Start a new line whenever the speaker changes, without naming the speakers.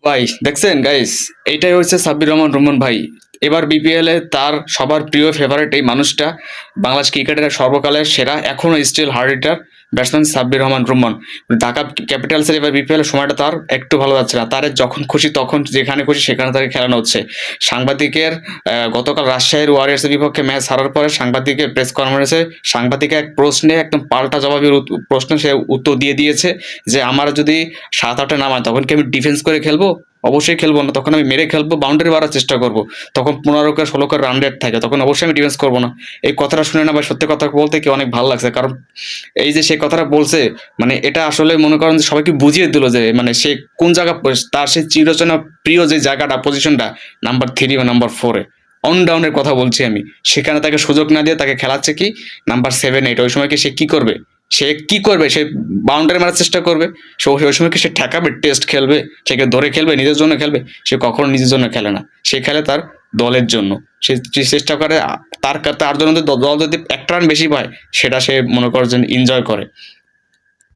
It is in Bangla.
ভাই দেখছেন গাইস, এইটাই হচ্ছে সাব্বির রহমান রুমন ভাই। এবার বিপিএল এ তার সবার প্রিয় ফেভারিট এই মানুষটা, বাংলাদেশ ক্রিকেটের সর্বকালের সেরা, এখনো still hard hitter batsman Sabbir Rahman Rumon. Dhaka ক্যাপিটালসের এবার বিপিএল এর সময়টা তার একটু ভালো যাচ্ছে না, তার যখন খুশি তখন যেখানে খুশি সেখানে তাকে খেলানো হচ্ছে। সাংবাদিকের গতকাল রাজশাহীর ওয়ারিয়ার্সের বিপক্ষে ম্যাচ হারার পরে সাংবাদিকের প্রেস কনফারেন্সে সাংবাদিকের এক প্রশ্নে একদম পাল্টা জবাবের প্রশ্ন সে উত্তর দিয়ে দিয়েছে যে আমার যদি 7-8 নামায় তখন কি আমি ডিফেন্স করে খেলবো? অবশ্যই খেলবো না, তখন আমি মেরে খেলবো, বাউন্ডারি মারার চেষ্টা করব। তখন 15 কে 16 রান রেট থাকে, তখন অবশ্যই আমি ডিফেন্স করবো না। এই কথাটা শুনে না ভাই, সত্যি কথা বলতে কি অনেক ভালো লাগছে, কারণ এই যে সে কথাটা বলছে, মানে এটা আসলে মনে করেন যে সবাইকে বুঝিয়ে দিল যে মানে সে কোন জায়গা, তার সে চিরচেনা প্রিয় যে জায়গাটা, পজিশনটা নাম্বার 3 বা নাম্বার 4-এ, অন ডাউনের কথা বলছি আমি, সেখানে তাকে সুযোগ না দিয়ে তাকে খেলাচ্ছে কি নাম্বার 7-8। ওই সময় কি সে কি করবে? সে বাউন্ডারি মারার চেষ্টা করবে? সে ওই সময় কি সে ঠেকাবে, টেস্ট খেলবে, সেকে ধরে খেলবে, নিজের জন্য খেলবে? সে কখনো নিজের জন্য খেলে না, সে খেলে তার দলের জন্য। সে চেষ্টা করে তার তার জন্য দল যদি একটা রান বেশি পায় সেটা সে মনে করে যে এনজয় করে।